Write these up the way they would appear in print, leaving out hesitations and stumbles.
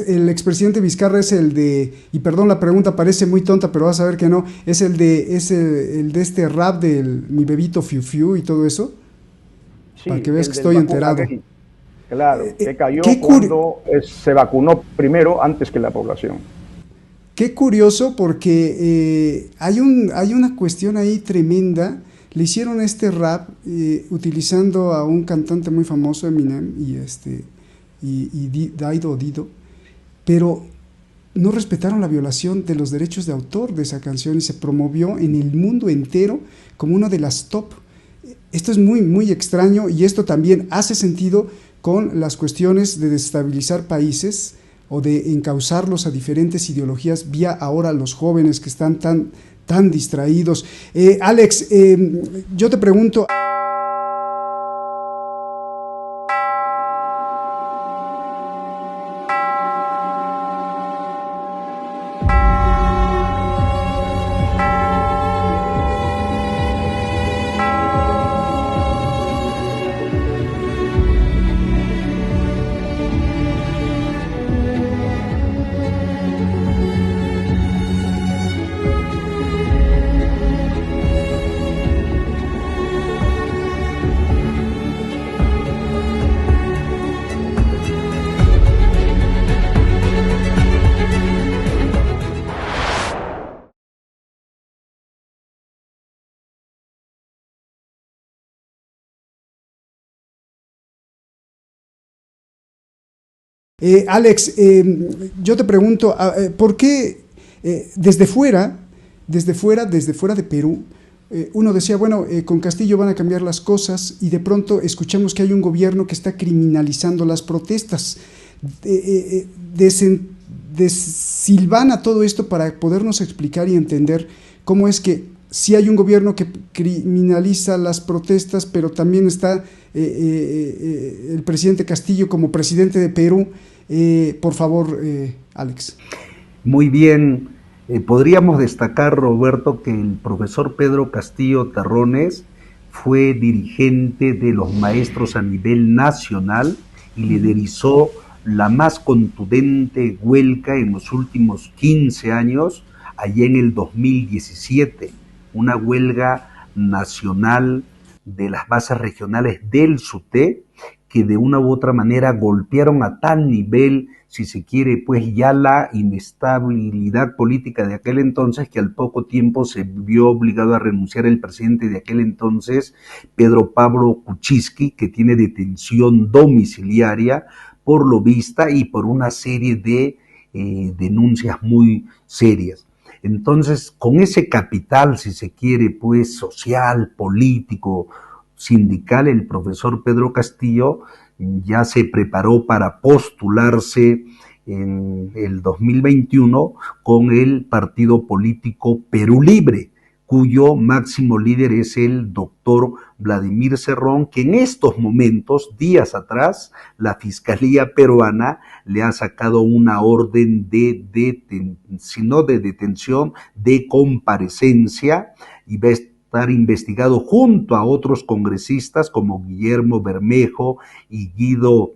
El expresidente Vizcarra es el de, y perdón la pregunta parece muy tonta, pero vas a ver que no, es el de este rap del mi bebito Fiu Fiu y todo eso, para que Sí, veas el que del estoy vacuna enterado. gay, claro, que Qué, cayó curi- cuando se vacunó primero antes que la población. Qué curioso porque hay una cuestión ahí tremenda. Le hicieron este rap utilizando a un cantante muy famoso, Eminem, y Daido Dido, pero no respetaron la violación de los derechos de autor de esa canción y se promovió en el mundo entero como una de las top. Esto es muy, muy extraño y esto también hace sentido con las cuestiones de desestabilizar países o de encauzarlos a diferentes ideologías vía ahora los jóvenes que están tan distraídos. Alex, yo te pregunto, Alex, yo te pregunto, ¿por qué desde fuera, desde fuera de Perú, uno decía, bueno, con Castillo van a cambiar las cosas y de pronto escuchamos que hay un gobierno que está criminalizando las protestas. Desen, desilvana todo esto para podernos explicar y entender cómo es que sí hay un gobierno que criminaliza las protestas, pero también está el presidente Castillo como presidente de Perú. Por favor, Alex. Muy bien, podríamos destacar, Roberto, que el profesor Pedro Castillo Terrones fue dirigente de los maestros a nivel nacional y liderizó la más contundente huelga en los últimos 15 años, allá en el 2017, una huelga nacional de las bases regionales del SUTE, que de una u otra manera golpearon a tal nivel, si se quiere, pues ya la inestabilidad política de aquel entonces, que al poco tiempo se vio obligado a renunciar el presidente de aquel entonces, Pedro Pablo Kuczynski, que tiene detención domiciliaria por lo vista y por una serie de denuncias muy serias. Entonces, con ese capital, si se quiere, pues social, político, sindical, el profesor Pedro Castillo ya se preparó para postularse en el 2021 con el partido político Perú Libre, cuyo máximo líder es el doctor Vladimir Cerrón, que en estos momentos, días atrás, la Fiscalía peruana le ha sacado una orden si no de detención, de comparecencia, y va a estar investigado junto a otros congresistas como Guillermo Bermejo y Guido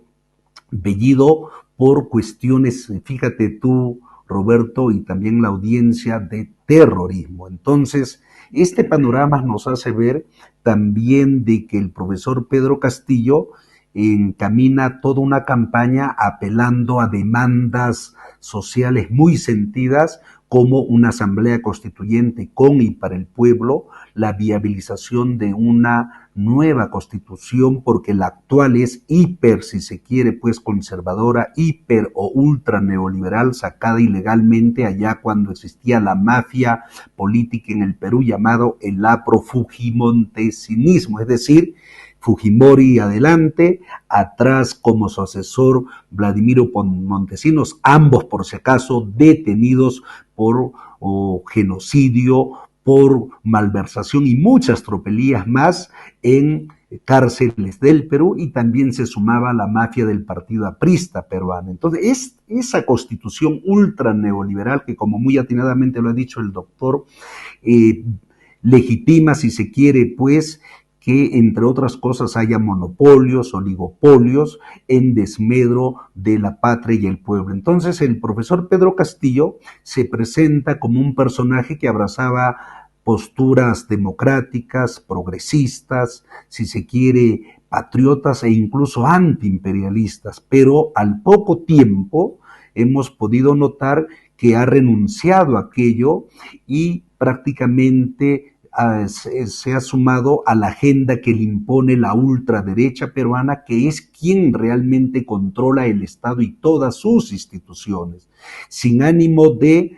Bellido por cuestiones, fíjate tú, Roberto, y también la audiencia, de terrorismo. Entonces, este panorama nos hace ver también de que el profesor Pedro Castillo encamina toda una campaña apelando a demandas sociales muy sentidas, como una asamblea constituyente con y para el pueblo, la viabilización de una nueva constitución, porque la actual es hiper, si se quiere, pues conservadora, hiper o ultra neoliberal, sacada ilegalmente allá cuando existía la mafia política en el Perú, llamado el afrofujimontesinismo, es decir, Fujimori adelante, atrás como su asesor Vladimiro Montesinos, ambos por si acaso detenidos por genocidio, por malversación y muchas tropelías más en cárceles del Perú, y también se sumaba la mafia del partido aprista peruano. Entonces, es esa constitución ultra neoliberal que, como muy atinadamente lo ha dicho el doctor, legitima, si se quiere, pues, que, entre otras cosas, haya monopolios, oligopolios en desmedro de la patria y el pueblo. Entonces, el profesor Pedro Castillo se presenta como un personaje que abrazaba posturas democráticas, progresistas, si se quiere, patriotas e incluso antiimperialistas, pero al poco tiempo hemos podido notar que ha renunciado a aquello y prácticamente se ha sumado a la agenda que le impone la ultraderecha peruana, que es quien realmente controla el Estado y todas sus instituciones, sin ánimo de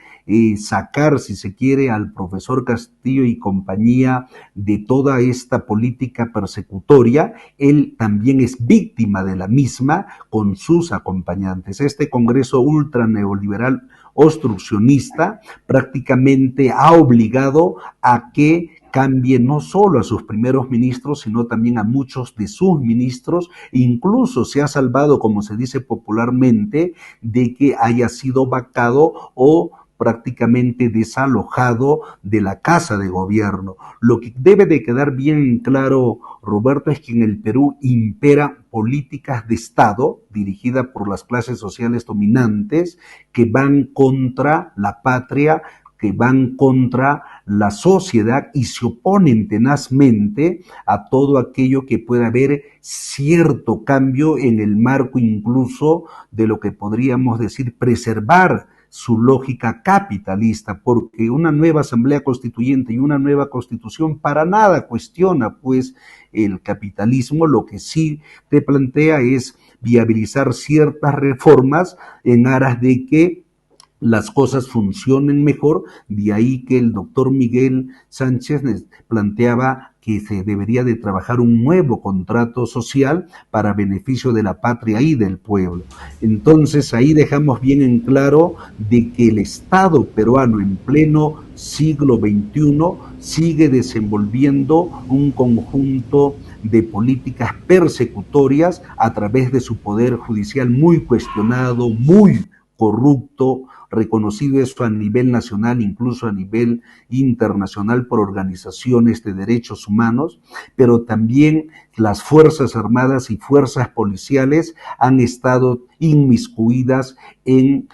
sacar, si se quiere, al profesor Castillo y compañía de toda esta política persecutoria. Él también es víctima de la misma con sus acompañantes. Este Congreso ultra neoliberal obstruccionista prácticamente ha obligado a que cambie no solo a sus primeros ministros, sino también a muchos de sus ministros. Incluso se ha salvado, como se dice popularmente, de que haya sido vacado o prácticamente desalojado de la Casa de Gobierno. Lo que debe de quedar bien claro, Roberto, es que en el Perú imperan políticas de Estado dirigidas por las clases sociales dominantes que van contra la patria, que van contra la sociedad y se oponen tenazmente a todo aquello que pueda haber cierto cambio en el marco incluso de lo que podríamos decir preservar su lógica capitalista, porque una nueva asamblea constituyente y una nueva constitución para nada cuestiona pues el capitalismo. Lo que sí te plantea es viabilizar ciertas reformas en aras de que las cosas funcionen mejor. De ahí que el doctor Miguel Sánchez planteaba que se debería de trabajar un nuevo contrato social para beneficio de la patria y del pueblo. Entonces ahí dejamos bien en claro de que el Estado peruano en pleno siglo XXI sigue desenvolviendo un conjunto de políticas persecutorias a través de su poder judicial muy cuestionado, muy corrupto, reconocido eso a nivel nacional, incluso a nivel internacional por organizaciones de derechos humanos, pero también las Fuerzas Armadas y Fuerzas Policiales han estado inmiscuidas en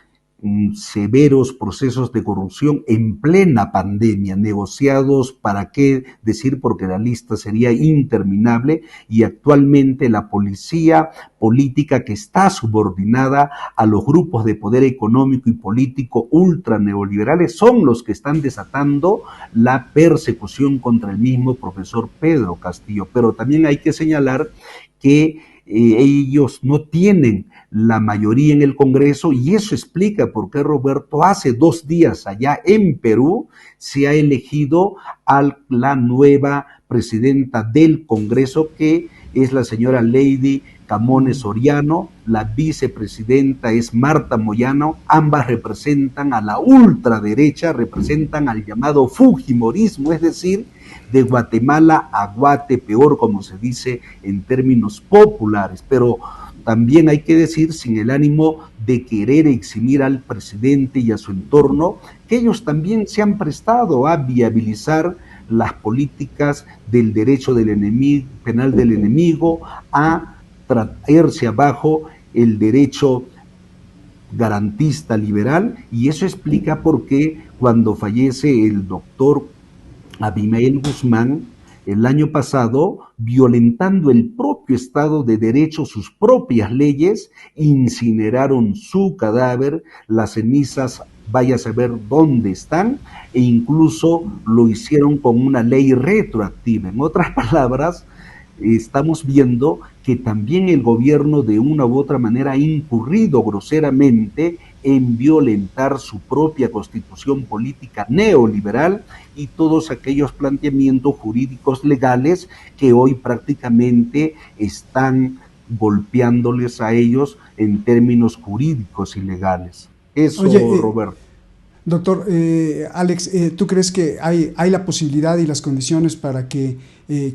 severos procesos de corrupción en plena pandemia, negociados, para qué decir, porque la lista sería interminable, y actualmente la policía política, que está subordinada a los grupos de poder económico y político ultra neoliberales, son los que están desatando la persecución contra el mismo profesor Pedro Castillo. Pero también hay que señalar que ellos no tienen la mayoría en el Congreso, y eso explica por qué, Roberto, hace 2 días allá en Perú se ha elegido a la nueva presidenta del Congreso, que es la señora Lady Camones Soriano. La vicepresidenta es Marta Moyano. Ambas representan a la ultraderecha, representan al llamado fujimorismo, es decir, de Guatemala a Guate, peor, como se dice en términos populares. Pero también hay que decir, sin el ánimo de querer eximir al presidente y a su entorno, que ellos también se han prestado a viabilizar las políticas del derecho del enemigo, penal del enemigo, a traerse abajo el derecho garantista liberal, y eso explica por qué cuando fallece el doctor Abimael Guzmán el año pasado, violentando el propio Estado de Derecho, sus propias leyes, incineraron su cadáver, las cenizas vaya a saber dónde están, e incluso lo hicieron con una ley retroactiva. En otras palabras, estamos viendo que también el gobierno de una u otra manera ha incurrido groseramente en violentar su propia constitución política neoliberal y todos aquellos planteamientos jurídicos legales que hoy prácticamente están golpeándoles a ellos en términos jurídicos y legales. Eso, Oye, Roberto. Doctor Alex, ¿tú crees que hay la posibilidad y las condiciones para que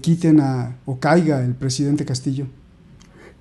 quiten o caiga el presidente Castillo?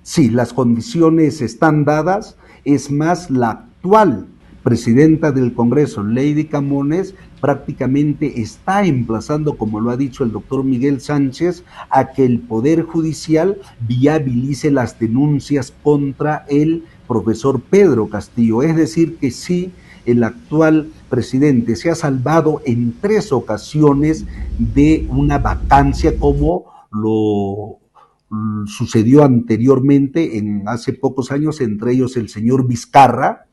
Sí, las condiciones están dadas. Es más, la actual presidenta del Congreso, Lady Camones, prácticamente está emplazando, como lo ha dicho el doctor Miguel Sánchez, a que el Poder Judicial viabilice las denuncias contra el profesor Pedro Castillo. Es decir, que sí, el actual presidente se ha salvado en 3 ocasiones de una vacancia, como lo sucedió anteriormente hace pocos años, entre ellos el señor Vizcarra.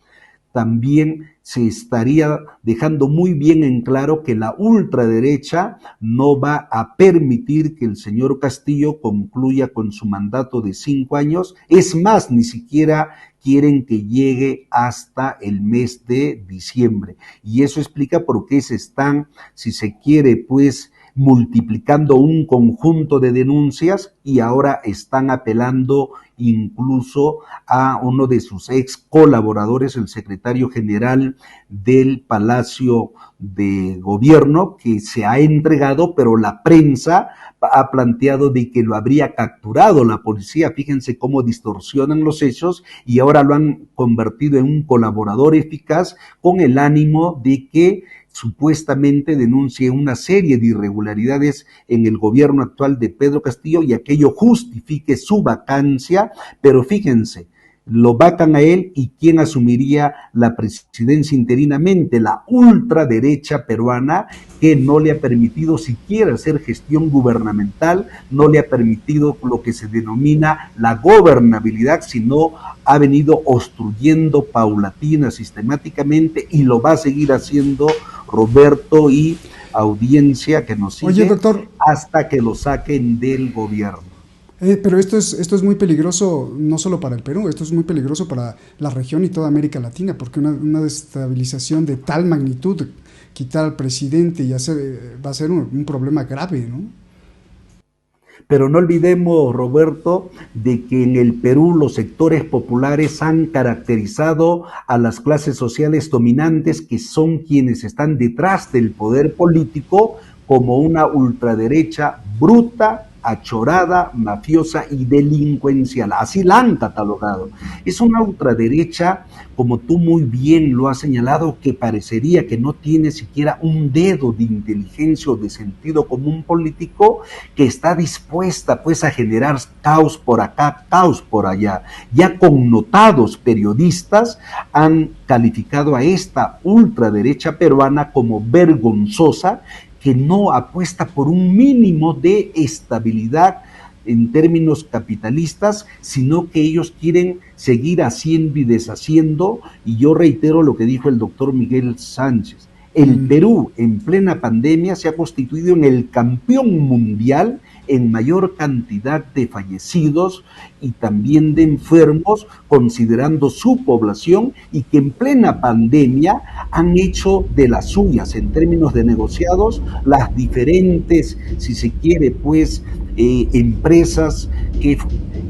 También se estaría dejando muy bien en claro que la ultraderecha no va a permitir que el señor Castillo concluya con su mandato de 5 años. Es más, ni siquiera quieren que llegue hasta el mes de diciembre. Y eso explica por qué se están, si se quiere, pues, multiplicando un conjunto de denuncias, y ahora están apelando incluso a uno de sus ex colaboradores, el secretario general del Palacio de Gobierno, que se ha entregado, pero la prensa ha planteado de que lo habría capturado la policía. Fíjense cómo distorsionan los hechos, y ahora lo han convertido en un colaborador eficaz con el ánimo de que supuestamente denuncie una serie de irregularidades en el gobierno actual de Pedro Castillo y aquello justifique su vacancia. Pero fíjense, lo vacan a él, y ¿quién asumiría la presidencia interinamente? La ultraderecha peruana, que no le ha permitido siquiera hacer gestión gubernamental, no le ha permitido lo que se denomina la gobernabilidad, sino ha venido obstruyendo paulatina, sistemáticamente, y lo va a seguir haciendo, Roberto y audiencia que nos sigue. Oye, doctor, hasta que lo saquen del gobierno. Pero esto es muy peligroso, no solo para el Perú, esto es muy peligroso para la región y toda América Latina, porque una desestabilización de tal magnitud, quitar al presidente y va a ser un problema grave, ¿no? Pero no olvidemos, Roberto, de que en el Perú los sectores populares han caracterizado a las clases sociales dominantes, que son quienes están detrás del poder político, como una ultraderecha bruta, achorada, mafiosa y delincuencial. Así la han catalogado. Es una ultraderecha, como tú muy bien lo has señalado, que parecería que no tiene siquiera un dedo de inteligencia o de sentido común político, que está dispuesta pues a generar caos por acá, caos por allá. Ya connotados periodistas han calificado a esta ultraderecha peruana como vergonzosa, que no apuesta por un mínimo de estabilidad en términos capitalistas, sino que ellos quieren seguir haciendo y deshaciendo. Y yo reitero lo que dijo el doctor Miguel Sánchez: el Perú en plena pandemia se ha constituido en el campeón mundial en mayor cantidad de fallecidos y también de enfermos, considerando su población, y que en plena pandemia han hecho de las suyas en términos de negociados las diferentes, si se quiere, pues, empresas que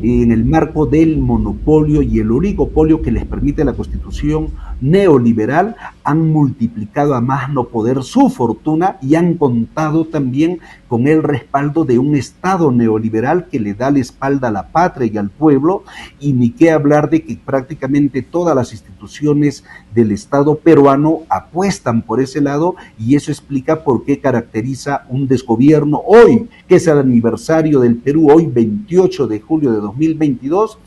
en el marco del monopolio y el oligopolio que les permite la Constitución neoliberal han multiplicado a más no poder su fortuna, y han contado también con el respaldo de un Estado neoliberal que le da la espalda a la patria y al pueblo. Y ni qué hablar de que prácticamente todas las instituciones del Estado peruano apuestan por ese lado, y eso explica por qué caracteriza un desgobierno hoy, que es el aniversario del Perú, hoy 28 de julio de 2022,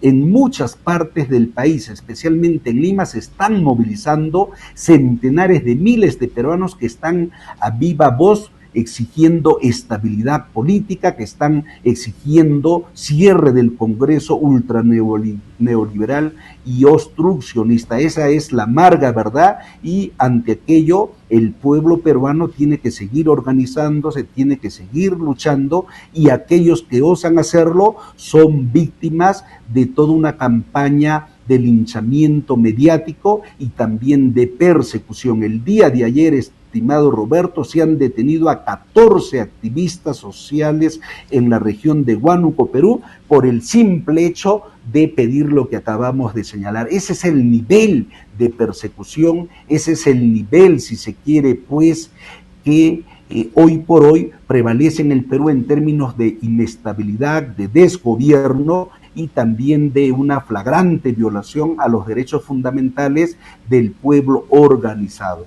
en muchas partes del país, especialmente en Lima, se están movilizando centenares de miles de peruanos que están a viva voz exigiendo estabilidad política, que están exigiendo cierre del Congreso ultra neoliberal y obstruccionista. Esa es la amarga verdad, y ante aquello el pueblo peruano tiene que seguir organizándose, tiene que seguir luchando, y aquellos que osan hacerlo son víctimas de toda una campaña de linchamiento mediático y también de persecución. El día de ayer, estimado Roberto, se han detenido a 14 activistas sociales en la región de Huánuco, Perú, por el simple hecho de pedir lo que acabamos de señalar. Ese es el nivel de persecución, ese es el nivel, si se quiere, pues, que hoy por hoy prevalece en el Perú en términos de inestabilidad, de desgobierno y también de una flagrante violación a los derechos fundamentales del pueblo organizado.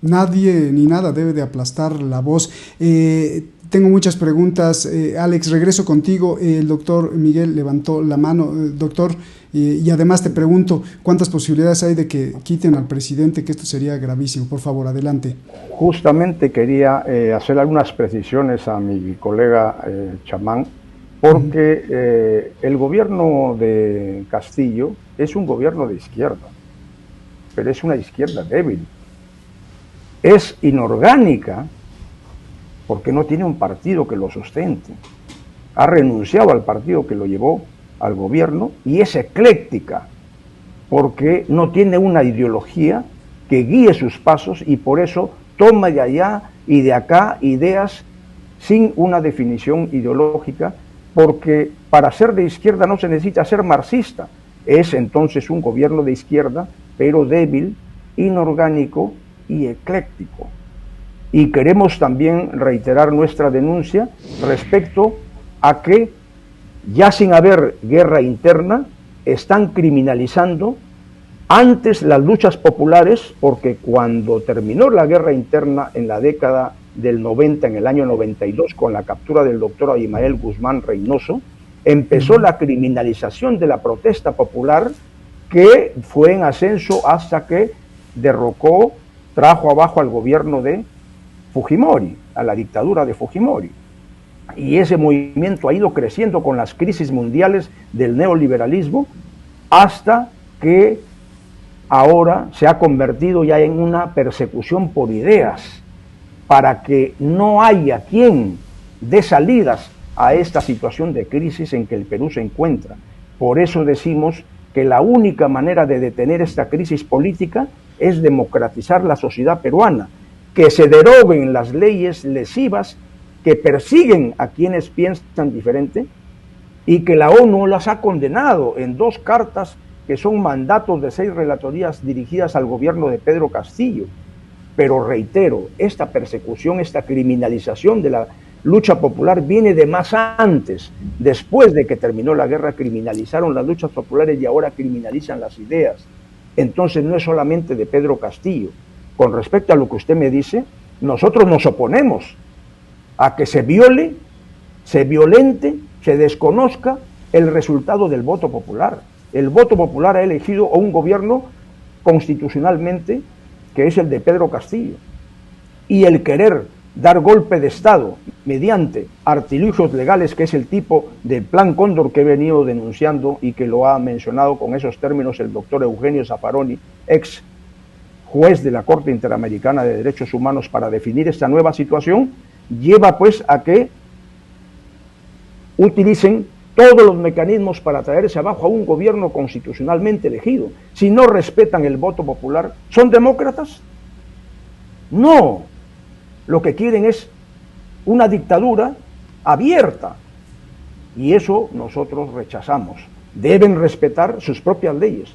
Nadie ni nada debe de aplastar la voz. Tengo muchas preguntas. Alex, regreso contigo. El doctor Miguel levantó la mano. Doctor, y además te pregunto, ¿cuántas posibilidades hay de que quiten al presidente? Que esto sería gravísimo. Por favor, adelante. Justamente quería hacer algunas precisiones a mi colega Chamán, porque el gobierno de Castillo es un gobierno de izquierda, pero es una izquierda débil. Es inorgánica porque no tiene un partido que lo sustente. Ha renunciado al partido que lo llevó al gobierno y es ecléctica porque no tiene una ideología que guíe sus pasos y por eso toma de allá y de acá ideas sin una definición ideológica, porque para ser de izquierda no se necesita ser marxista. Es entonces un gobierno de izquierda, pero débil, inorgánico y ecléctico. Y queremos también reiterar nuestra denuncia respecto a que, ya sin haber guerra interna, están criminalizando antes las luchas populares, porque cuando terminó la guerra interna en la década del 90, en el año 92, con la captura del doctor Abimael Guzmán Reynoso, empezó la criminalización de la protesta popular, que fue en ascenso hasta que trajo abajo al gobierno de Fujimori, a la dictadura de Fujimori. Y ese movimiento ha ido creciendo con las crisis mundiales del neoliberalismo hasta que ahora se ha convertido ya en una persecución por ideas, para que no haya quien dé salidas a esta situación de crisis en que el Perú se encuentra. Por eso decimos que la única manera de detener esta crisis política es democratizar la sociedad peruana, que se deroguen las leyes lesivas que persiguen a quienes piensan diferente y que la ONU las ha condenado en 2 cartas que son mandatos de 6 relatorías dirigidas al gobierno de Pedro Castillo. Pero reitero, esta persecución, esta criminalización de la lucha popular viene de más antes. Después de que terminó la guerra, criminalizaron las luchas populares y ahora criminalizan las ideas. Entonces no es solamente de Pedro Castillo. Con respecto a lo que usted me dice, nosotros nos oponemos a que se viole, se violente, se desconozca el resultado del voto popular. El voto popular ha elegido a un gobierno constitucionalmente, que es el de Pedro Castillo, y el querer dar golpe de Estado mediante artilugios legales, que es el tipo del Plan Cóndor que he venido denunciando y que lo ha mencionado con esos términos el doctor Eugenio Zaffaroni, ex juez de la Corte Interamericana de Derechos Humanos, para definir esta nueva situación, lleva pues a que utilicen todos los mecanismos para traerse abajo a un gobierno constitucionalmente elegido. Si no respetan el voto popular, ¿son demócratas? No. Lo que quieren es una dictadura abierta. Y eso nosotros rechazamos. Deben respetar sus propias leyes,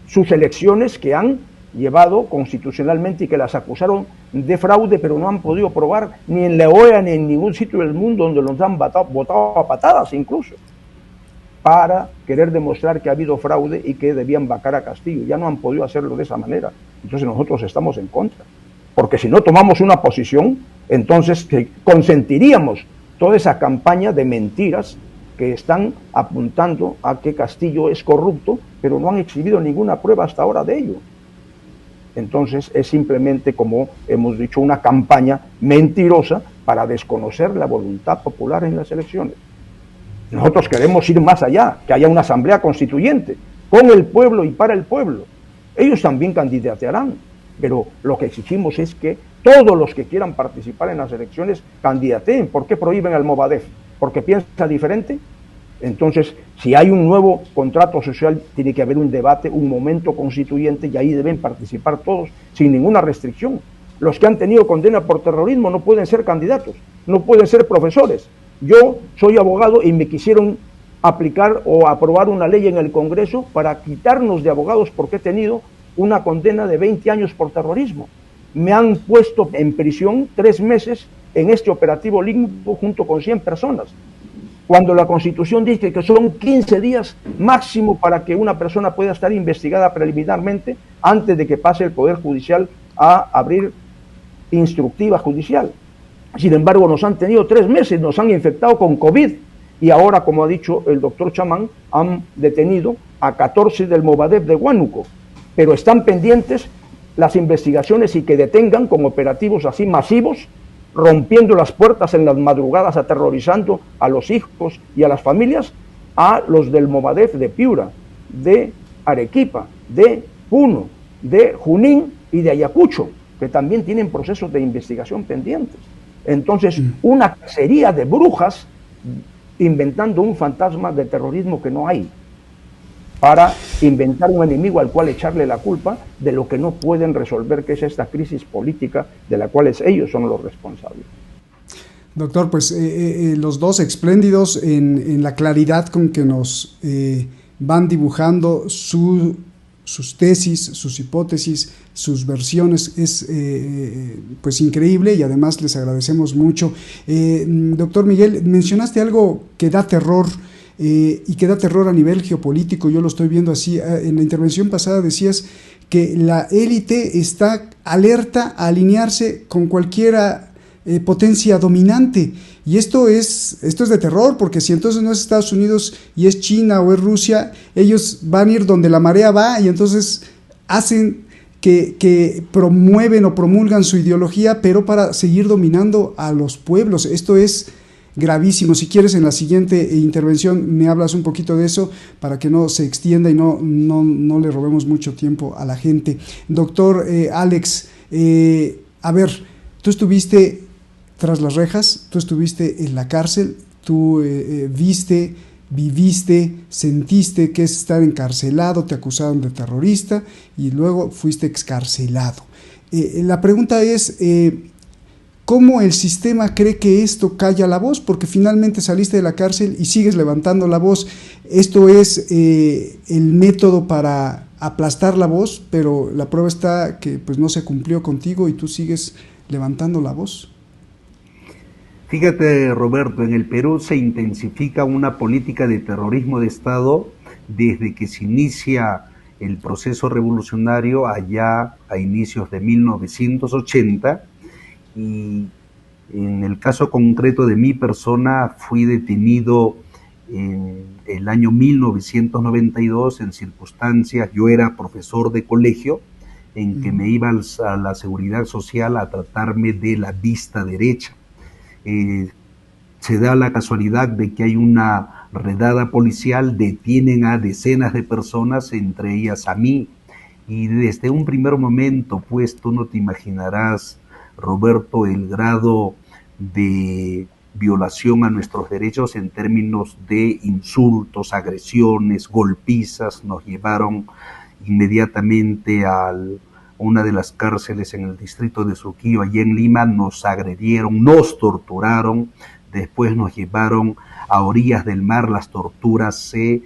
sus elecciones que han llevado constitucionalmente y que las acusaron de fraude, pero no han podido probar ni en la OEA ni en ningún sitio del mundo, donde los han votado a patadas incluso, para querer demostrar que ha habido fraude y que debían vacar a Castillo. Ya no han podido hacerlo de esa manera. Entonces nosotros estamos en contra. Porque si no tomamos una posición, entonces consentiríamos toda esa campaña de mentiras que están apuntando a que Castillo es corrupto, pero no han exhibido ninguna prueba hasta ahora de ello. Entonces es simplemente, como hemos dicho, una campaña mentirosa para desconocer la voluntad popular en las elecciones. Nosotros queremos ir más allá, que haya una asamblea constituyente, con el pueblo y para el pueblo. Ellos también candidatearán, pero lo que exigimos es que todos los que quieran participar en las elecciones candidateen. ¿Por qué prohíben al Movadef? ¿Porque piensa diferente? Entonces, si hay un nuevo contrato social, tiene que haber un debate, un momento constituyente, y ahí deben participar todos sin ninguna restricción. Los que han tenido condena por terrorismo no pueden ser candidatos, no pueden ser profesores. Yo soy abogado y me quisieron aplicar o aprobar una ley en el Congreso para quitarnos de abogados porque he tenido una condena de 20 años por terrorismo. Me han puesto en prisión 3 meses en este operativo Limbo junto con 100 personas. Cuando la Constitución dice que son 15 días máximo para que una persona pueda estar investigada preliminarmente antes de que pase el Poder Judicial a abrir instructiva judicial. Sin embargo, nos han tenido 3 meses, nos han infectado con COVID y ahora, como ha dicho el doctor Chamán, han detenido a 14 del Movadef de Huánuco, pero están pendientes las investigaciones y que detengan con operativos así masivos, rompiendo las puertas en las madrugadas, aterrorizando a los hijos y a las familias, a los del Movadef de Piura, de Arequipa, de Puno, de Junín y de Ayacucho, que también tienen procesos de investigación pendientes. Entonces, una cacería de brujas inventando un fantasma de terrorismo que no hay, para inventar un enemigo al cual echarle la culpa de lo que no pueden resolver, que es esta crisis política de la cual ellos son los responsables. Doctor, pues los dos espléndidos en la claridad con que nos van dibujando sus tesis, sus hipótesis, sus versiones, es pues increíble, y además les agradecemos mucho. Doctor Miguel, mencionaste algo que da terror, y que da terror a nivel geopolítico. Yo lo estoy viendo así. En la intervención pasada decías que la élite está alerta a alinearse con cualquiera potencia dominante, y esto es de terror, porque si entonces no es Estados Unidos y es China o es Rusia, ellos van a ir donde la marea va, y entonces hacen que promueven o promulgan su ideología, pero para seguir dominando a los pueblos. Esto es gravísimo. Si quieres, en la siguiente intervención me hablas un poquito de eso para que no se extienda y no le robemos mucho tiempo a la gente. Doctor Alex, a ver, tú estuviste tras las rejas, tú estuviste en la cárcel, tú viste, viviste, sentiste que es estar encarcelado, te acusaron de terrorista y luego fuiste excarcelado. La pregunta es, ¿cómo el sistema cree que esto calla la voz? Porque finalmente saliste de la cárcel y sigues levantando la voz. Esto es el método para aplastar la voz, pero la prueba está que pues no se cumplió contigo y tú sigues levantando la voz. Fíjate, Roberto, en el Perú se intensifica una política de terrorismo de Estado desde que se inicia el proceso revolucionario allá a inicios de 1980, y en el caso concreto de mi persona fui detenido en el año 1992 en circunstancias, yo era profesor de colegio, en que me iba a la Seguridad Social a tratarme de la vista derecha. Se da la casualidad de que hay una redada policial, detienen a decenas de personas, entre ellas a mí, y desde un primer momento, pues tú no te imaginarás, Roberto, el grado de violación a nuestros derechos en términos de insultos, agresiones, golpizas. Nos llevaron inmediatamente a una de las cárceles en el distrito de Surquillo, allá en Lima, nos agredieron, nos torturaron, después nos llevaron a orillas del mar, las torturas se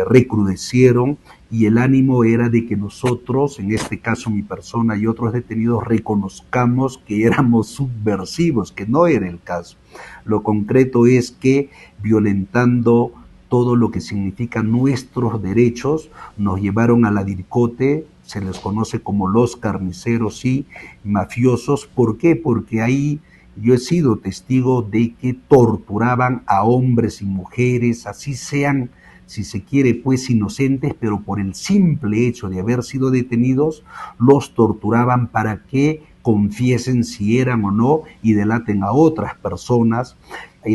recrudecieron, y el ánimo era de que nosotros, en este caso mi persona y otros detenidos, reconozcamos que éramos subversivos, que no era el caso. Lo concreto es que, violentando todo lo que significa nuestros derechos, nos llevaron a la DIRCOTE, se les conoce como los carniceros y mafiosos. ¿Por qué? Porque ahí yo he sido testigo de que torturaban a hombres y mujeres, así sean, si se quiere, pues inocentes, pero por el simple hecho de haber sido detenidos, los torturaban para que confiesen si eran o no y delaten a otras personas.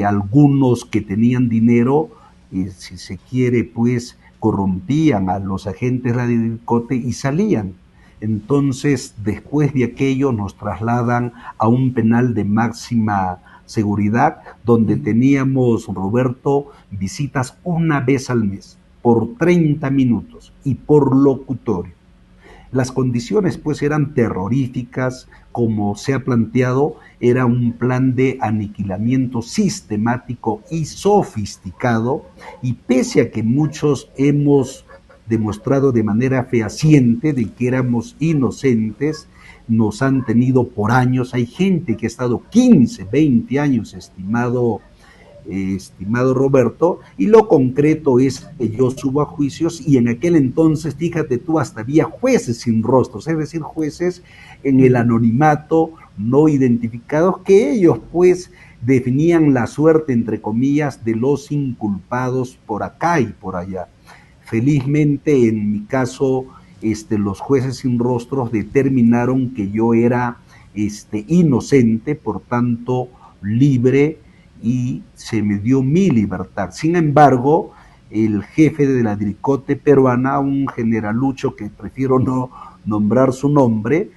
Algunos que tenían dinero, si se quiere, pues corrompían a los agentes de DIRCOTE y salían. Entonces, después de aquello, nos trasladan a un penal de máxima seguridad, donde teníamos, Roberto, visitas una vez al mes, por 30 minutos y por locutorio. Las condiciones pues eran terroríficas, como se ha planteado, era un plan de aniquilamiento sistemático y sofisticado, y pese a que muchos hemos demostrado de manera fehaciente de que éramos inocentes, nos han tenido por años. Hay gente que ha estado 15, 20 años, estimado Roberto, y lo concreto es que yo subo a juicios, y en aquel entonces, fíjate tú, hasta había jueces sin rostros, es decir, jueces en el anonimato, no identificados, que ellos pues definían la suerte, entre comillas, de los inculpados por acá y por allá. Felizmente, en mi caso, los jueces sin rostros determinaron que yo era inocente, por tanto libre, y se me dio mi libertad. Sin embargo, el jefe de la Dricote peruana, un generalucho que prefiero no nombrar su nombre,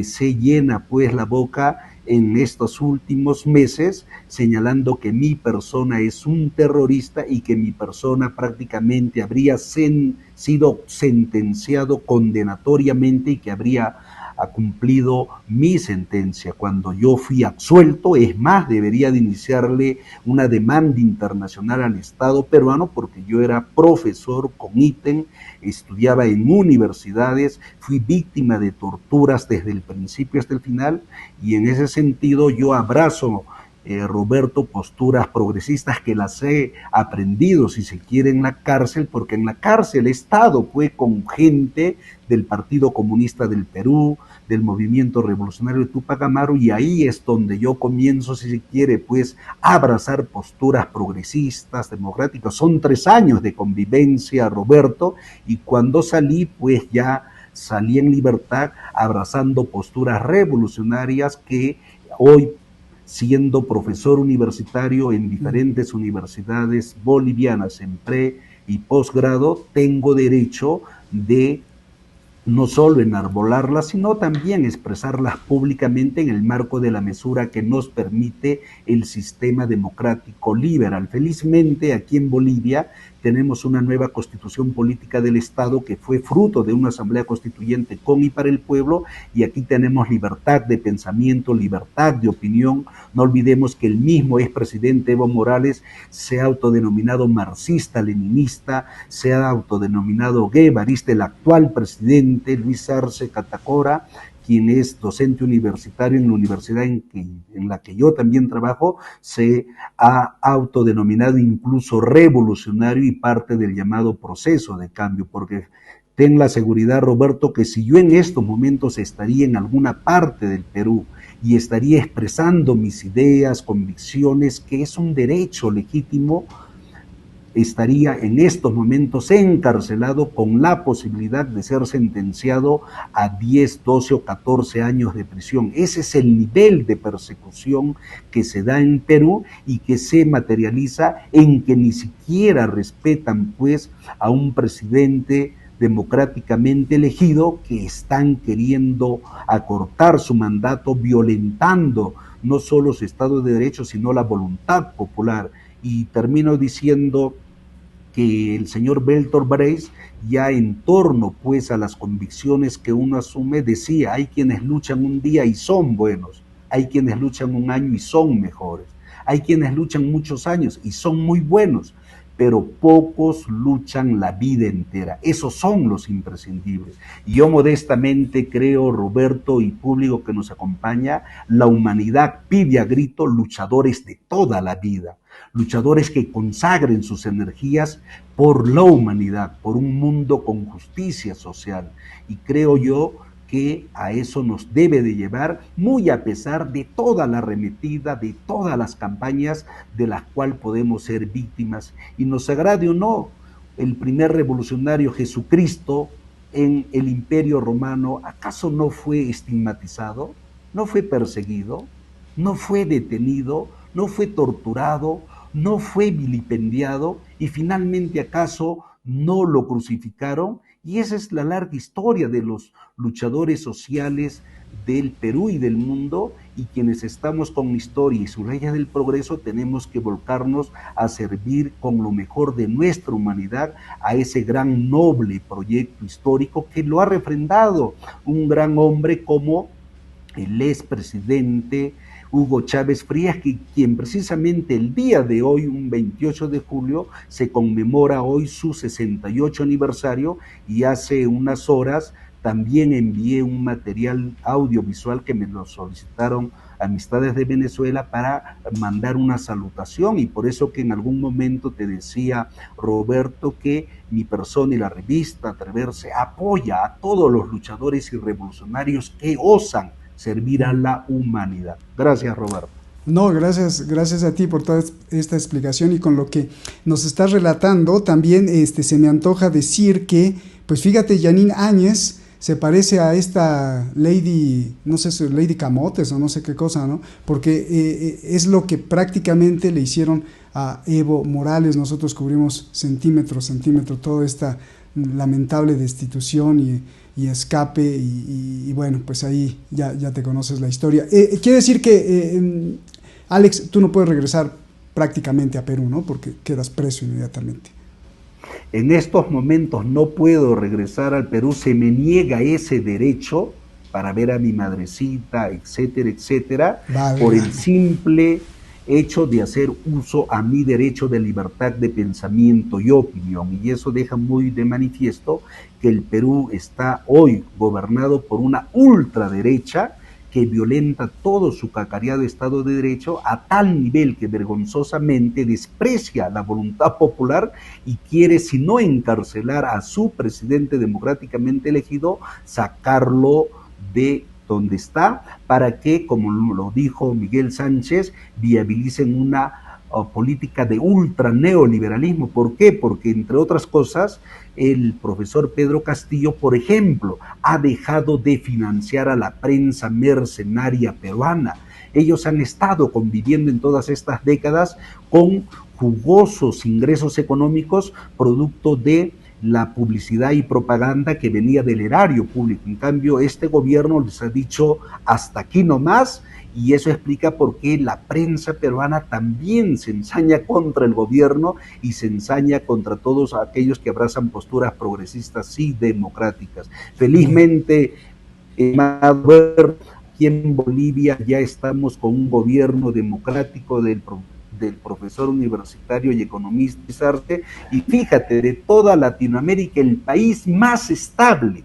se llena pues la boca en estos últimos meses señalando que mi persona es un terrorista y que mi persona prácticamente habría sido sentenciado condenatoriamente y que habría cumplido mi sentencia cuando yo fui absuelto. Es más, debería de iniciarle una demanda internacional al Estado peruano porque yo era profesor con ítem, estudiaba en universidades, fui víctima de torturas desde el principio hasta el final, y en ese sentido yo abrazo, Roberto, posturas progresistas que las he aprendido, si se quiere, en la cárcel, porque en la cárcel he estado pues con gente del Partido Comunista del Perú, del Movimiento Revolucionario de Túpac Amaru, y ahí es donde yo comienzo, si se quiere, pues a abrazar posturas progresistas, democráticas. Son 3 años de convivencia, Roberto, y cuando salí, pues ya salí en libertad abrazando posturas revolucionarias que hoy, siendo profesor universitario en diferentes universidades bolivianas en pre y posgrado, tengo derecho de no solo enarbolarlas, sino también expresarlas públicamente en el marco de la mesura que nos permite el sistema democrático liberal. Felizmente, aquí en Bolivia tenemos una nueva constitución política del Estado que fue fruto de una asamblea constituyente con y para el pueblo, y aquí tenemos libertad de pensamiento, libertad de opinión. No olvidemos que el mismo expresidente Evo Morales se ha autodenominado marxista-leninista, se ha autodenominado guevarista. El actual presidente Luis Arce Catacora, quien es docente universitario en la universidad en la que yo también trabajo, se ha autodenominado incluso revolucionario y parte del llamado proceso de cambio, porque ten la seguridad, Roberto, que si yo en estos momentos estaría en alguna parte del Perú y estaría expresando mis ideas, convicciones, que es un derecho legítimo, estaría en estos momentos encarcelado con la posibilidad de ser sentenciado a 10, 12 o 14 años de prisión. Ese es el nivel de persecución que se da en Perú y que se materializa en que ni siquiera respetan pues a un presidente democráticamente elegido, que están queriendo acortar su mandato, violentando no solo su Estado de Derecho, sino la voluntad popular. Y termino diciendo que el señor Beltor Breis, ya en torno pues a las convicciones que uno asume, decía: hay quienes luchan un día y son buenos, hay quienes luchan un año y son mejores, hay quienes luchan muchos años y son muy buenos, pero pocos luchan la vida entera. Esos son los imprescindibles. Y yo modestamente creo, Roberto y público que nos acompaña, la humanidad pide a grito luchadores de toda la vida, luchadores que consagren sus energías por la humanidad, por un mundo con justicia social. Y creo yo que a eso nos debe de llevar, muy a pesar de toda la arremetida, de todas las campañas de las cuales podemos ser víctimas. Y nos agrade o no, el primer revolucionario, Jesucristo, en el Imperio Romano, ¿acaso no fue estigmatizado? ¿No fue perseguido? ¿No fue detenido? ¿No fue torturado? ¿No fue vilipendiado? Y finalmente, ¿acaso no lo crucificaron? Y esa es la larga historia de los luchadores sociales del Perú y del mundo, y quienes estamos con historia y sus leyes del progreso tenemos que volcarnos a servir con lo mejor de nuestra humanidad a ese gran noble proyecto histórico que lo ha refrendado un gran hombre como el expresidente Hugo Chávez Frías, quien precisamente el día de hoy, un 28 de julio, se conmemora hoy su 68 aniversario, y hace unas horas también envié un material audiovisual que me lo solicitaron amistades de Venezuela para mandar una salutación, y por eso que en algún momento te decía, Roberto, que mi persona y la revista Atreverse apoya a todos los luchadores y revolucionarios que osan servir a la humanidad. Gracias, Roberto. No, gracias a ti por toda esta explicación, y con lo que nos estás relatando también se me antoja decir que, pues fíjate, Janine Áñez se parece a esta Lady, no sé si Lady Camotes o no sé qué cosa, ¿no? Porque es lo que prácticamente le hicieron a Evo Morales. Nosotros cubrimos centímetro a centímetro toda esta lamentable destitución y escape, y bueno, pues ahí ya te conoces la historia. Quiere decir que, Alex, tú no puedes regresar prácticamente a Perú, ¿no? Porque quedas preso inmediatamente. En estos momentos no puedo regresar al Perú, se me niega ese derecho para ver a mi madrecita, etcétera, etcétera, por el simple hecho de hacer uso a mi derecho de libertad de pensamiento y opinión. Y eso deja muy de manifiesto que el Perú está hoy gobernado por una ultraderecha que violenta todo su cacareado Estado de Derecho a tal nivel que vergonzosamente desprecia la voluntad popular y quiere, si no encarcelar a su presidente democráticamente elegido, sacarlo de donde está, para que, como lo dijo Miguel Sánchez, viabilicen una política de ultra neoliberalismo. ¿Por qué? Porque, entre otras cosas, el profesor Pedro Castillo, por ejemplo, ha dejado de financiar a la prensa mercenaria peruana. Ellos han estado conviviendo en todas estas décadas con jugosos ingresos económicos producto de la publicidad y propaganda que venía del erario público. En cambio, este gobierno les ha dicho hasta aquí nomás, y eso explica por qué la prensa peruana también se ensaña contra el gobierno y se ensaña contra todos aquellos que abrazan posturas progresistas y democráticas. Felizmente, aquí en Bolivia ya estamos con un gobierno democrático del profesor universitario y economista Izarte, y fíjate, de toda Latinoamérica, el país más estable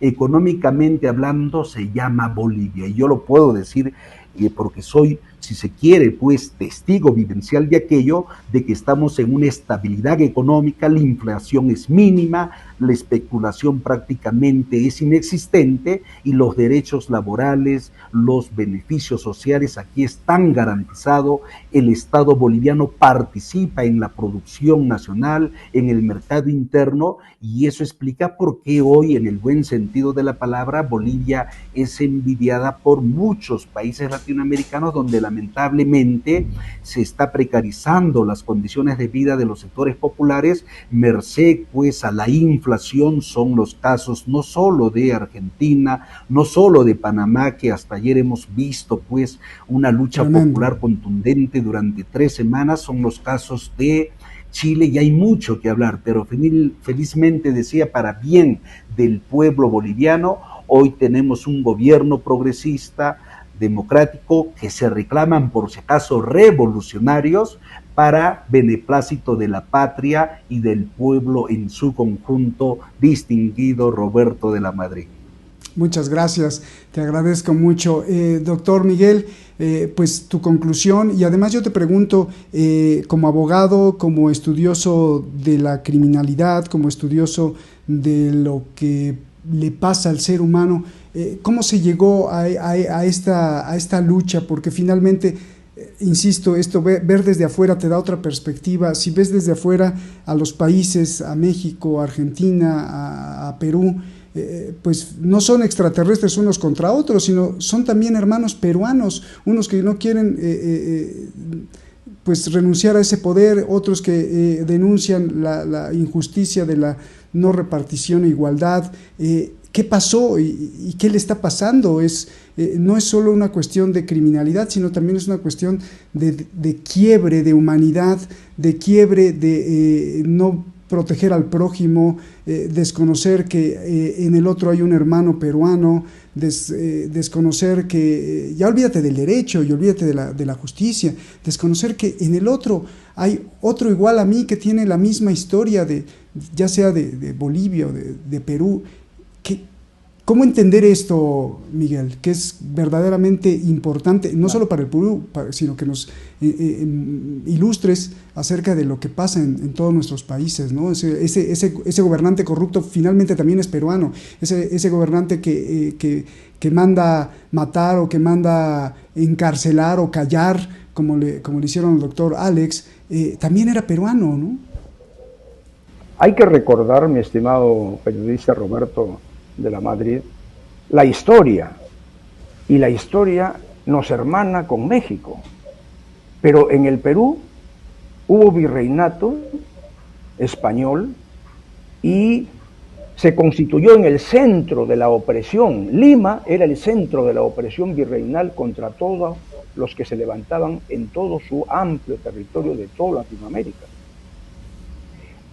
económicamente hablando se llama Bolivia, y yo lo puedo decir porque soy, si se quiere, pues testigo vivencial de aquello, de que estamos en una estabilidad económica, la inflación es mínima, la especulación prácticamente es inexistente y los derechos laborales, los beneficios sociales aquí están garantizados. El Estado boliviano participa en la producción nacional, en el mercado interno, y eso explica por qué hoy, en el buen sentido de la palabra, Bolivia es envidiada por muchos países latinoamericanos donde lamentablemente se está precarizando las condiciones de vida de los sectores populares, merced pues a la inflación. Son los casos no solo de Argentina, no solo de Panamá, que hasta ayer hemos visto pues una lucha popular contundente durante 3 semanas, son los casos de Chile, y hay mucho que hablar, pero felizmente, decía, para bien del pueblo boliviano, hoy tenemos un gobierno progresista, democrático, que se reclaman por si acaso revolucionarios, para beneplácito de la patria y del pueblo en su conjunto, distinguido Roberto de la Madrid. Muchas gracias, te agradezco mucho. Doctor Miguel, pues tu conclusión, y además yo te pregunto, como abogado, como estudioso de la criminalidad, como estudioso de lo que le pasa al ser humano, ¿cómo se llegó a esta lucha? Porque finalmente, insisto, esto ver desde afuera te da otra perspectiva. Si ves desde afuera a los países, a México, a Argentina, a Perú, pues no son extraterrestres unos contra otros, sino son también hermanos peruanos, unos que no quieren pues renunciar a ese poder, otros que denuncian la injusticia de la no repartición e igualdad. ¿Qué pasó y qué le está pasando? No es solo una cuestión de criminalidad, sino también es una cuestión de quiebre de humanidad, de quiebre de no proteger al prójimo, desconocer que en el otro hay un hermano peruano, desconocer que, ya olvídate del derecho y olvídate de la justicia, desconocer que en el otro hay otro igual a mí que tiene la misma historia, ya sea de Bolivia o de Perú. ¿Cómo entender esto, Miguel? Que es verdaderamente importante, no solo para el Perú, sino que nos ilustres acerca de lo que pasa en todos nuestros países, ¿no? Ese gobernante corrupto finalmente también es peruano, ese gobernante que que manda matar o que manda encarcelar o callar, como le hicieron al doctor Alex, también era peruano, ¿no? Hay que recordar, mi estimado periodista Roberto de la Madrid, la historia, y la historia nos hermana con México. Pero en el Perú hubo virreinato español y se constituyó en el centro de la opresión. Lima era el centro de la opresión virreinal contra todos los que se levantaban en todo su amplio territorio de toda Latinoamérica.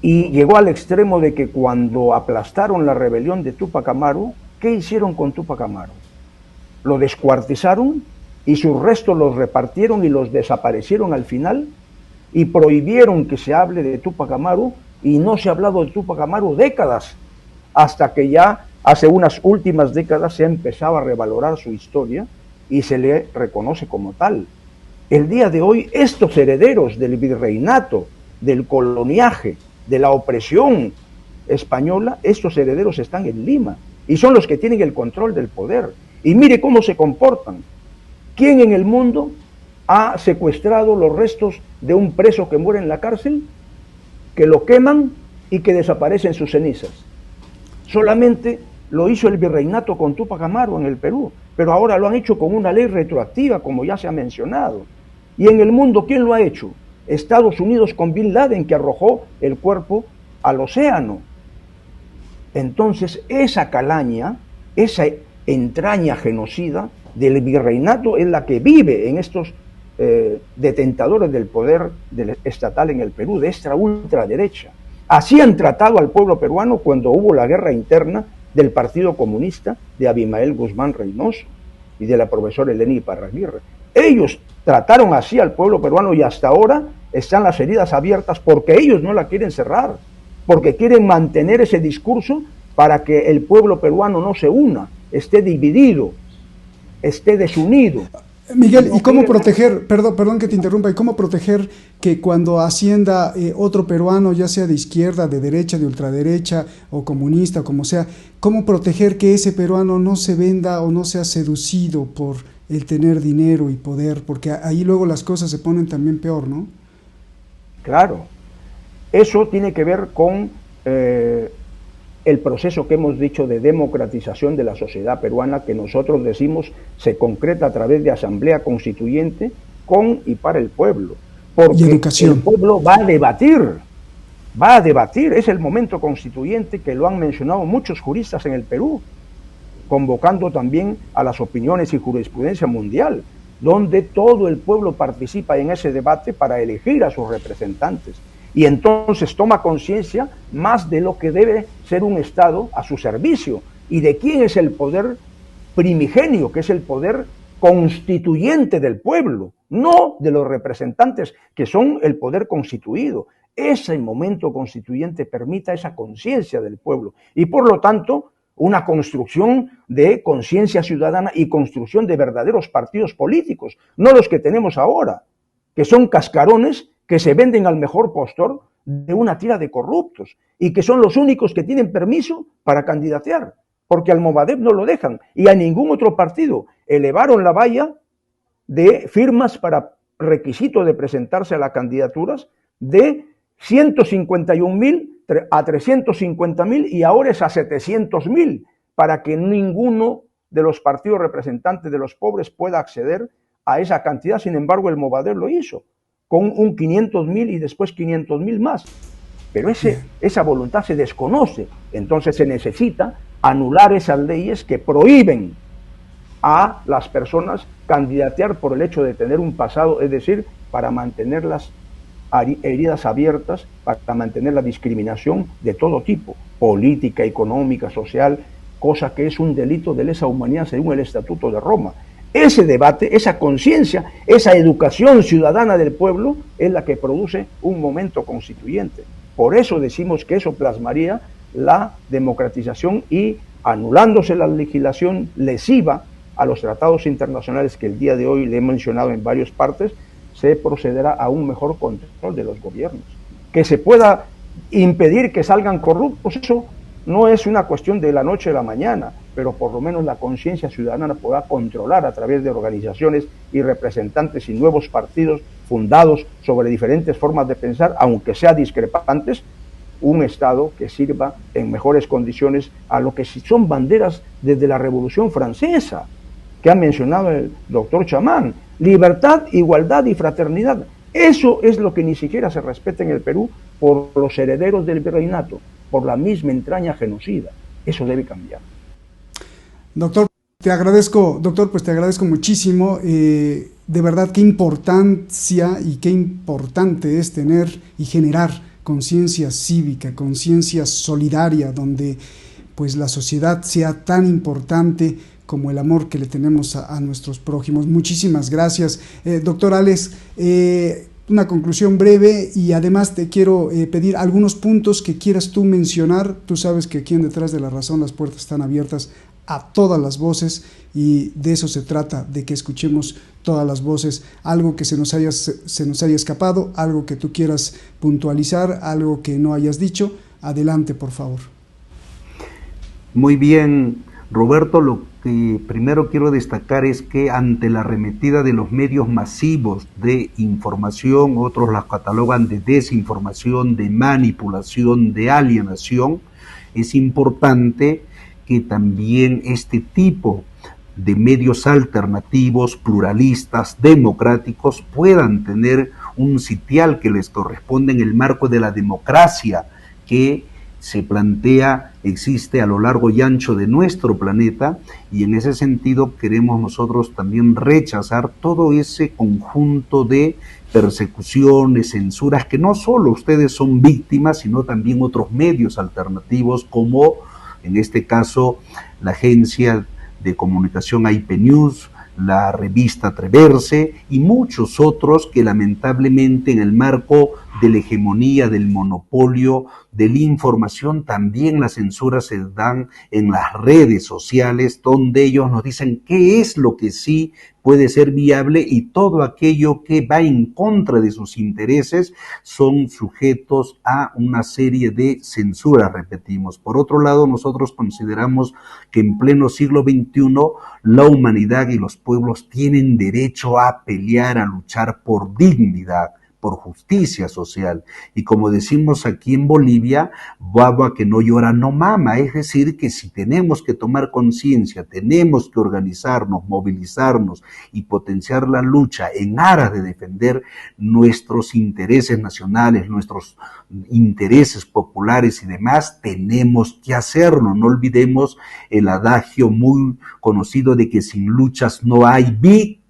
Y llegó al extremo de que cuando aplastaron la rebelión de Túpac Amaru, ¿qué hicieron con Túpac Amaru? Lo descuartizaron y sus restos los repartieron y los desaparecieron al final y prohibieron que se hable de Túpac Amaru, y no se ha hablado de Túpac Amaru décadas, hasta que ya hace unas últimas décadas se empezaba a revalorar su historia y se le reconoce como tal. El día de hoy estos herederos del virreinato, del coloniaje, de la opresión española, estos herederos están en Lima y son los que tienen el control del poder. Y mire cómo se comportan. ¿Quién en el mundo ha secuestrado los restos de un preso que muere en la cárcel, que lo queman y que desaparecen sus cenizas? Solamente lo hizo el virreinato con Túpac Amaru en el Perú, pero ahora lo han hecho con una ley retroactiva, como ya se ha mencionado. Y en el mundo, ¿quién lo ha hecho? Estados Unidos con Bin Laden, que arrojó el cuerpo al océano. Entonces, esa calaña, esa entraña genocida del virreinato es la que vive en estos detentadores del poder estatal en el Perú, de esta ultraderecha. Así han tratado al pueblo peruano cuando hubo la guerra interna del Partido Comunista de Abimael Guzmán Reynoso y de la profesora Eleni Iparraguirre. Ellos trataron así al pueblo peruano y hasta ahora están las heridas abiertas porque ellos no la quieren cerrar, porque quieren mantener ese discurso para que el pueblo peruano no se una, esté dividido, esté desunido. Miguel, ¿y cómo proteger, perdón que te interrumpa, y cómo proteger que cuando ascienda otro peruano, ya sea de izquierda, de derecha, de ultraderecha o comunista, como sea, cómo proteger que ese peruano no se venda o no sea seducido por el tener dinero y poder? Porque ahí luego las cosas se ponen también peor, ¿no? Claro, eso tiene que ver con el proceso que hemos dicho de democratización de la sociedad peruana, que nosotros decimos se concreta a través de asamblea constituyente con y para el pueblo. Porque el pueblo va a debatir, es el momento constituyente que lo han mencionado muchos juristas en el Perú, convocando también a las opiniones y jurisprudencia mundial, donde todo el pueblo participa en ese debate para elegir a sus representantes. Y entonces toma conciencia más de lo que debe ser un Estado a su servicio y de quién es el poder primigenio, que es el poder constituyente del pueblo, no de los representantes que son el poder constituido. Ese momento constituyente permita esa conciencia del pueblo y por lo tanto una construcción de conciencia ciudadana y construcción de verdaderos partidos políticos, no los que tenemos ahora, que son cascarones que se venden al mejor postor de una tira de corruptos y que son los únicos que tienen permiso para candidatear, porque al Movadef no lo dejan y a ningún otro partido. Elevaron la valla de firmas para requisito de presentarse a las candidaturas de 151.000 a 350.000 y ahora es a 700.000 para que ninguno de los partidos representantes de los pobres pueda acceder a esa cantidad. Sin embargo, el Movadef lo hizo con un 500.000 y después 500.000 más. Pero esa voluntad se desconoce. Entonces se necesita anular esas leyes que prohíben a las personas candidatear por el hecho de tener un pasado, es decir, para mantener las heridas abiertas, para mantener la discriminación de todo tipo, política, económica, social, cosa que es un delito de lesa humanidad según el Estatuto de Roma. Ese debate, esa conciencia, esa educación ciudadana del pueblo es la que produce un momento constituyente. Por eso decimos que eso plasmaría la democratización y anulándose la legislación lesiva a los tratados internacionales que el día de hoy le he mencionado en varias partes, se procederá a un mejor control de los gobiernos. Que se pueda impedir que salgan corruptos, eso no es una cuestión de la noche a la mañana. pero por lo menos la conciencia ciudadana podrá controlar a través de organizaciones y representantes y nuevos partidos fundados sobre diferentes formas de pensar, aunque sean discrepantes, un Estado que sirva en mejores condiciones a lo que son banderas desde la Revolución Francesa, que ha mencionado el doctor Chamán: libertad, igualdad y fraternidad. Eso es lo que ni siquiera se respeta en el Perú por los herederos del virreinato, por la misma entraña genocida. Eso debe cambiar. Doctor, pues te agradezco muchísimo. De verdad, qué importancia y qué importante es tener y generar conciencia cívica, conciencia solidaria, donde pues la sociedad sea tan importante como el amor que le tenemos a nuestros prójimos. Muchísimas gracias. Doctor Alex, una conclusión breve, y además te quiero pedir algunos puntos que quieras tú mencionar. Tú sabes que aquí en Detrás de la Razón las puertas están abiertas a todas las voces, y de eso se trata, de que escuchemos todas las voces. Algo que se nos haya escapado, algo que tú quieras puntualizar, algo que no hayas dicho, adelante, por favor. Muy bien, Roberto, lo que primero quiero destacar es que ante la arremetida de los medios masivos de información, otros las catalogan de desinformación, de manipulación, de alienación, es importante que también este tipo de medios alternativos, pluralistas, democráticos, puedan tener un sitial que les corresponde en el marco de la democracia que se plantea, existe a lo largo y ancho de nuestro planeta, y en ese sentido queremos nosotros también rechazar todo ese conjunto de persecuciones, censuras, que no solo ustedes son víctimas, sino también otros medios alternativos, como en este caso la agencia de comunicación IP News, la revista Atreverse y muchos otros que lamentablemente en el marco de la hegemonía, del monopolio de la información, también las censuras se dan en las redes sociales, donde ellos nos dicen qué es lo que sí puede ser viable, y todo aquello que va en contra de sus intereses son sujetos a una serie de censuras, repetimos. Por otro lado, nosotros consideramos que en pleno siglo XXI la humanidad y los pueblos tienen derecho a pelear, a luchar por dignidad, por justicia social. Y como decimos aquí en Bolivia, baba que no llora no mama, es decir, que si tenemos que tomar conciencia, tenemos que organizarnos, movilizarnos y potenciar la lucha en aras de defender nuestros intereses nacionales, nuestros intereses populares y demás, tenemos que hacerlo. No olvidemos el adagio muy conocido de que sin luchas no hay victorias,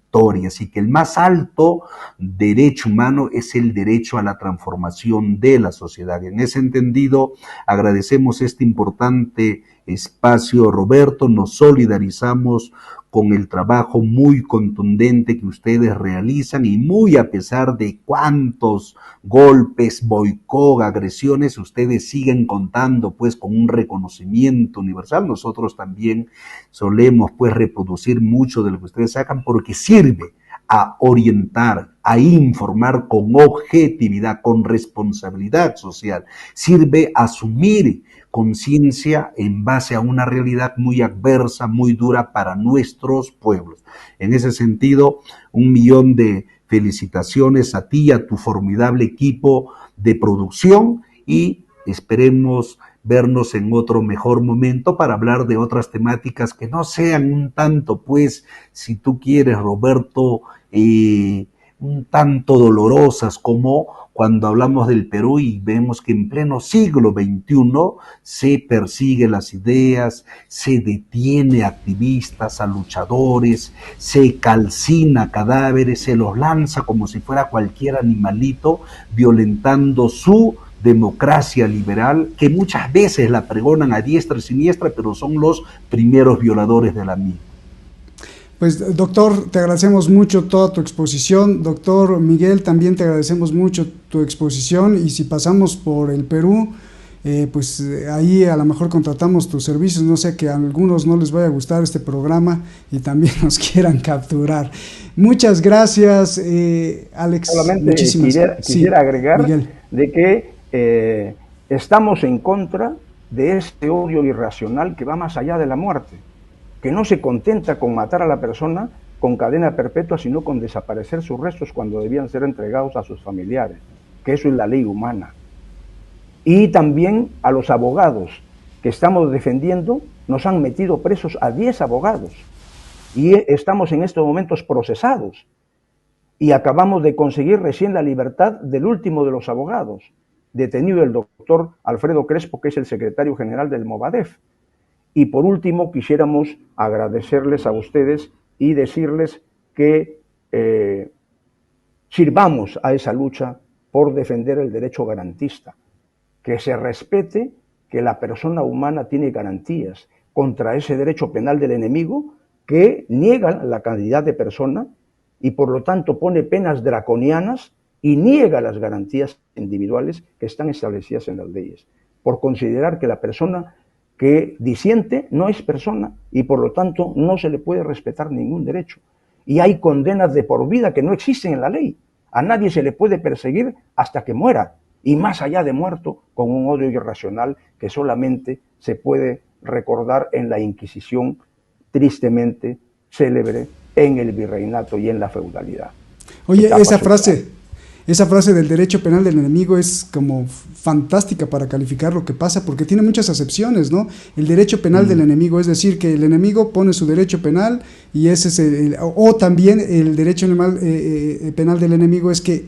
y que el más alto derecho humano es el derecho a la transformación de la sociedad. En ese entendido, agradecemos este importante espacio, Roberto, nos solidarizamos con el trabajo muy contundente que ustedes realizan, y muy a pesar de cuántos golpes, boicot, agresiones, ustedes siguen contando pues con un reconocimiento universal. Nosotros también solemos pues reproducir mucho de lo que ustedes sacan, porque sirve a orientar, a informar con objetividad, con responsabilidad social, sirve a asumir conciencia en base a una realidad muy adversa, muy dura para nuestros pueblos. En ese sentido, 1.000.000 de felicitaciones a ti y a tu formidable equipo de producción, y esperemos vernos en otro mejor momento para hablar de otras temáticas que no sean un tanto, pues, si tú quieres, Roberto, un tanto dolorosas, como cuando hablamos del Perú y vemos que en pleno siglo XXI se persigue las ideas, se detiene a activistas, a luchadores, se calcina cadáveres, se los lanza como si fuera cualquier animalito, violentando su democracia liberal, que muchas veces la pregonan a diestra y siniestra, pero son los primeros violadores de la misma. Pues doctor, te agradecemos mucho toda tu exposición. Doctor Miguel, también te agradecemos mucho tu exposición, y si pasamos por el Perú, pues ahí a lo mejor contratamos tus servicios, no sé, que a algunos no les vaya a gustar este programa y también nos quieran capturar. Muchas gracias, Alex. Solamente quisiera agregar, Miguel, de que estamos en contra de este odio irracional que va más allá de la muerte. que no se contenta con matar a la persona con cadena perpetua, sino con desaparecer sus restos cuando debían ser entregados a sus familiares, que eso es la ley humana. Y también a los abogados que estamos defendiendo, nos han metido presos a 10 abogados y estamos en estos momentos procesados y acabamos de conseguir recién la libertad del último de los abogados, detenido el doctor Alfredo Crespo, que es el secretario general del Movadef. Y por último, quisiéramos agradecerles a ustedes y decirles que sirvamos a esa lucha por defender el derecho garantista, que se respete que la persona humana tiene garantías contra ese derecho penal del enemigo que niega la calidad de persona y por lo tanto pone penas draconianas y niega las garantías individuales que están establecidas en las leyes, por considerar que la persona que disiente no es persona y por lo tanto no se le puede respetar ningún derecho. Y hay condenas de por vida que no existen en la ley. A nadie se le puede perseguir hasta que muera, y más allá de muerto, con un odio irracional que solamente se puede recordar en la Inquisición, tristemente célebre en el virreinato y en la feudalidad. Oye, esa frase del derecho penal del enemigo es como fantástica para calificar lo que pasa, porque tiene muchas acepciones, ¿no? El derecho penal del enemigo, es decir, que el enemigo pone su derecho penal y ese es o también el derecho penal del enemigo es que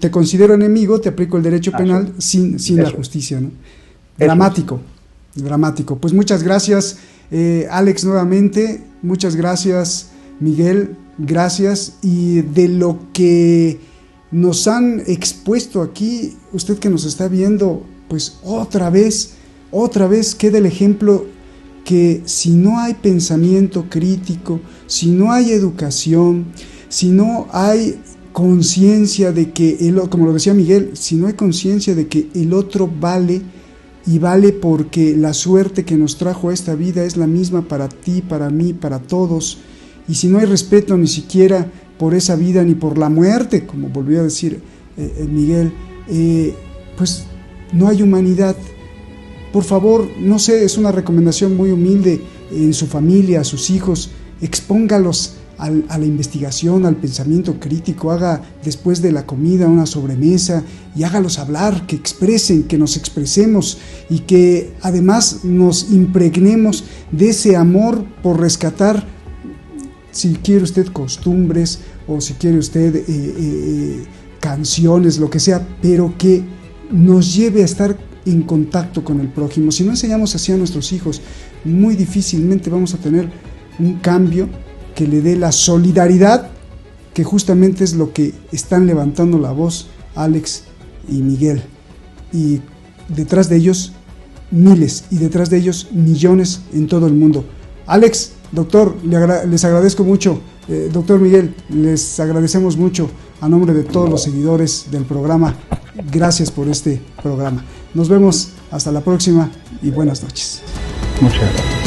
te considero enemigo, te aplico el derecho penal sin la justicia, ¿no? Dramático. Pues muchas gracias, Alex, nuevamente, muchas gracias, Miguel, gracias, y de lo que nos han expuesto aquí, usted que nos está viendo, pues otra vez queda el ejemplo que si no hay pensamiento crítico, si no hay educación, si no hay conciencia de que, como lo decía Miguel, si no hay conciencia de que el otro vale, y vale porque la suerte que nos trajo a esta vida es la misma para ti, para mí, para todos, y si no hay respeto ni siquiera por esa vida ni por la muerte, como volvió a decir Miguel, pues no hay humanidad. Por favor, no sé, es una recomendación muy humilde en su familia, a sus hijos, expóngalos a la investigación, al pensamiento crítico, haga después de la comida una sobremesa y hágalos hablar, que expresen, que nos expresemos y que además nos impregnemos de ese amor por rescatar, si quiere usted costumbres o si quiere usted canciones, lo que sea, pero que nos lleve a estar en contacto con el prójimo. Si no enseñamos así a nuestros hijos, muy difícilmente vamos a tener un cambio que le dé la solidaridad, que justamente es lo que están levantando la voz Alex y Miguel. Y detrás de ellos miles y detrás de ellos millones en todo el mundo. Alex, doctor, les agradezco mucho. Doctor Miguel, les agradecemos mucho a nombre de todos los seguidores del programa. Gracias por este programa. Nos vemos hasta la próxima y buenas noches. Muchas gracias.